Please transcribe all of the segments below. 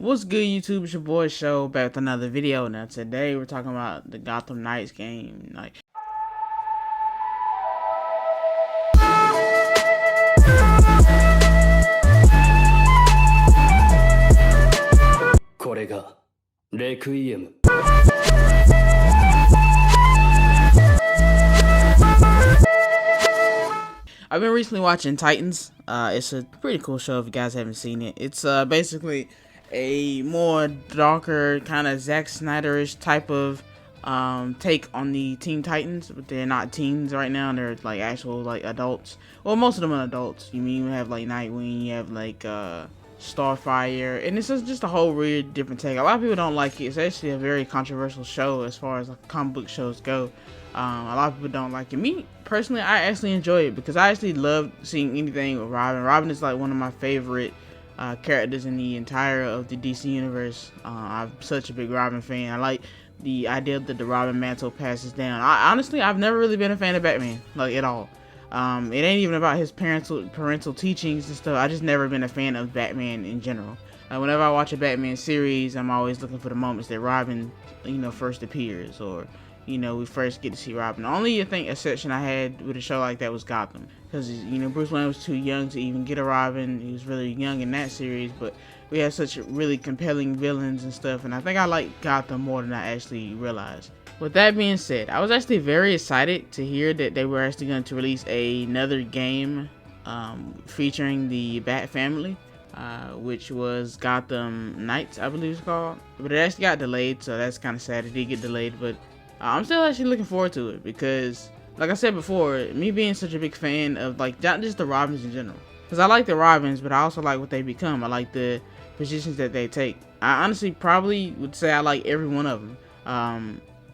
What's good, YouTube? It's your boy Show back with another video. Now today we're talking about the Gotham Knights game. I've been recently watching Titans. It's a pretty cool show if you guys haven't seen it. It's basically a more darker kind of Zack Snyder-ish type of take on the Teen Titans, but they're not teens right now. They're like actual like adults. Well, most of them are adults. You have like Nightwing, you have like Starfire, and it's just a whole weird different take. A lot of people don't like it. It's actually a very controversial show as far as like comic book shows go. A lot of people don't like it. Me personally, I actually enjoy it because I actually love seeing anything with Robin. Robin is like one of my favorite characters in the entire of the DC universe. I'm such a big Robin fan. I like the idea that the Robin mantle passes down. Honestly, I've never really been a fan of Batman, like at all. It ain't even about his parental teachings and stuff. I just never been a fan of Batman in general. Whenever I watch a Batman series, I'm always looking for the moments that Robin, first appears, or we first get to see Robin. The only, I think, exception I had with a show like that was Gotham, because Bruce Wayne was too young to even get a Robin. He was really young in that series, but we had such really compelling villains and stuff, and I think I like Gotham more than I actually realized. With that being said, I was actually very excited to hear that they were actually going to release another game featuring the Bat family, which was Gotham Knight, I believe it's called. But it actually got delayed, so that's kind of sad. It did get delayed, but I'm still actually looking forward to it because, like I said before, me being such a big fan of like not just the Robins in general, because I like the Robins, but I also like what they become. I like the positions that they take. I honestly probably would say I like every one of them.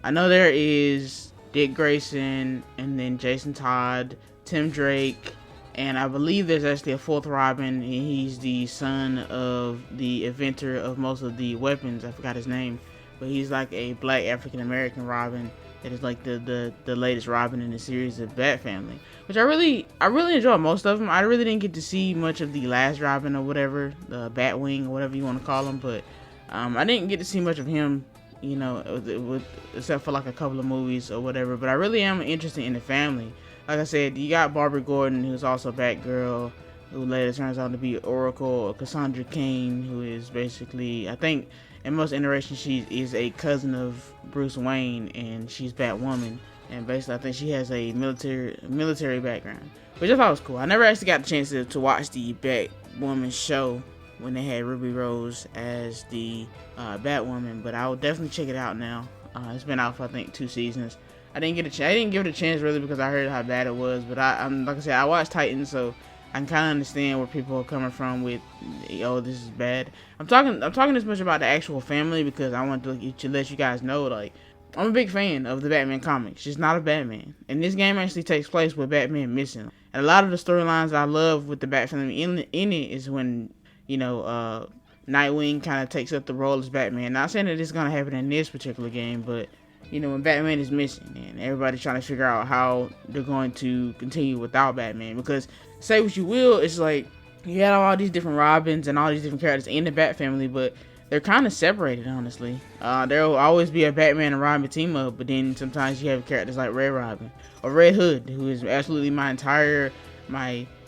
I know there is Dick Grayson, and then Jason Todd, Tim Drake, and I believe there's actually a fourth Robin, and he's the son of the inventor of most of the weapons. I forgot his name, but he's like a black African American Robin that is like the latest Robin in the series of Bat family, which I really enjoy most of them. I really didn't get to see much of the last Robin or whatever, the Batwing or whatever you want to call him, but I didn't get to see much of him, except for like a couple of movies or whatever. But I really am interested in the family. Like I said, you got Barbara Gordon, who's also Batgirl, who later turns out to be Oracle, or Cassandra Cain, who is basically, I think, in most iterations, she is a cousin of Bruce Wayne, and she's Batwoman. And basically, I think she has a military background, which I thought was cool. I never actually got the chance to watch the Batwoman show when they had Ruby Rose as the Batwoman, but I will definitely check it out now. It's been out for I think 2 seasons. I didn't give it a chance really because I heard how bad it was, but I'm like I said, I watched Titans, so I can kind of understand where people are coming from with, oh, this is bad. I'm talking this much about the actual family because I want to let you guys know, like, I'm a big fan of the Batman comics, just not of Batman. And this game actually takes place with Batman missing. And a lot of the storylines I love with the Bat family in it is when, Nightwing kind of takes up the role as Batman. Not saying that it's going to happen in this particular game, but when Batman is missing and everybody's trying to figure out how they're going to continue without Batman. Because say what you will, it's like you have all these different Robins and all these different characters in the Bat family, but they're kind of separated, honestly. There will always be a Batman and Robin team up, but then sometimes you have characters like Red Robin or Red Hood, who is absolutely my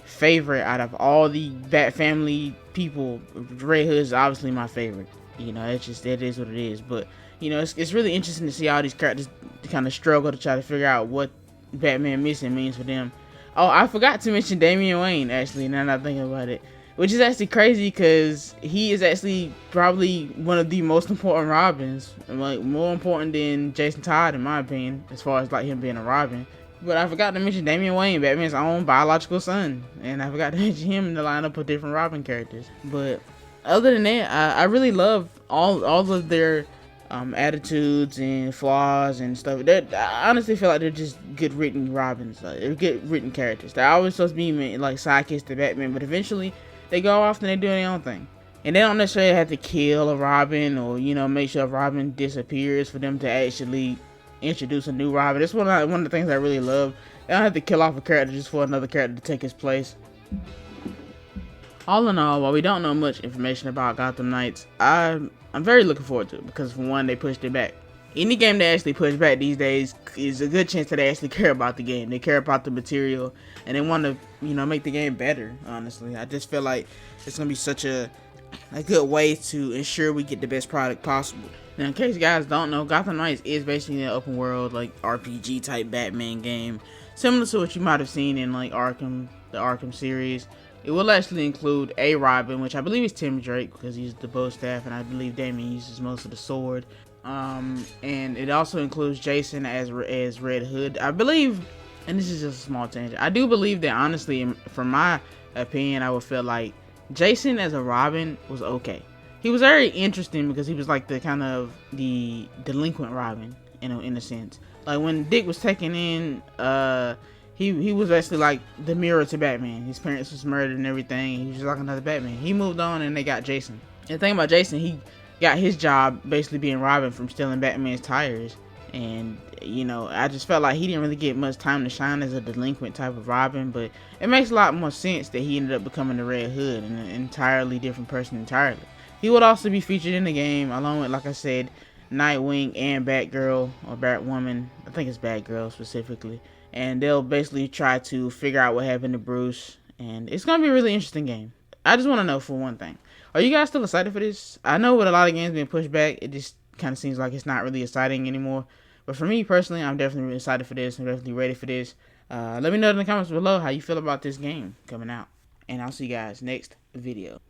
favorite out of all the Bat family people. Red Hood is obviously my favorite. That is what it is. But it's really interesting to see all these characters kind of struggle to try to figure out what Batman missing means for them. Oh, I forgot to mention Damian Wayne, actually, now that I'm thinking about it, which is actually crazy because he is actually probably one of the most important Robins, like more important than Jason Todd in my opinion, as far as like him being a Robin. But I forgot to mention Damian Wayne, Batman's own biological son, and I forgot to mention him in the lineup of different Robin characters. But other than that, I really love all of their attitudes and flaws and stuff. I honestly feel like they're just good written Robins. Like, they're good written characters. They're always supposed to be like sidekicks to Batman, but eventually they go off and they do their own thing. And they don't necessarily have to kill a Robin or make sure a Robin disappears for them to actually introduce a new Robin. It's one of the things I really love. They don't have to kill off a character just for another character to take his place. All in all, while we don't know much information about Gotham Knights, I'm very looking forward to it because, for one, they pushed it back. Any game they actually push back these days is a good chance that they actually care about the game. They care about the material, and they want to, make the game better, honestly. I just feel like it's going to be such a good way to ensure we get the best product possible. Now, in case you guys don't know, Gotham Knights is basically an open world, like, RPG type Batman game, similar to what you might have seen in, like, the Arkham series. It will actually include a Robin, which I believe is Tim Drake because he's the bow staff, and I believe Damien uses most of the sword. And it also includes Jason as Red Hood. I believe, and this is just a small tangent, I do believe that, honestly, from my opinion, I would feel like Jason as a Robin was okay. He was very interesting because he was like the kind of the delinquent Robin, in a sense. Like when Dick was taken in, he was basically like the mirror to Batman. His parents was murdered and everything. He was just like another Batman. He moved on and they got Jason. And the thing about Jason, he got his job basically being Robin from stealing Batman's tires. And, I just felt like he didn't really get much time to shine as a delinquent type of Robin. But it makes a lot more sense that he ended up becoming the Red Hood and an entirely different person entirely. He would also be featured in the game along with, like I said, Nightwing and Batgirl, or Batwoman. I think it's Batgirl specifically. And they'll basically try to figure out what happened to Bruce. And it's going to be a really interesting game. I just want to know, for one thing, are you guys still excited for this? I know with a lot of games being pushed back, it just kind of seems like it's not really exciting anymore. But for me personally, I'm definitely really excited for this. I'm definitely ready for this. Let me know in the comments below how you feel about this game coming out. And I'll see you guys next video.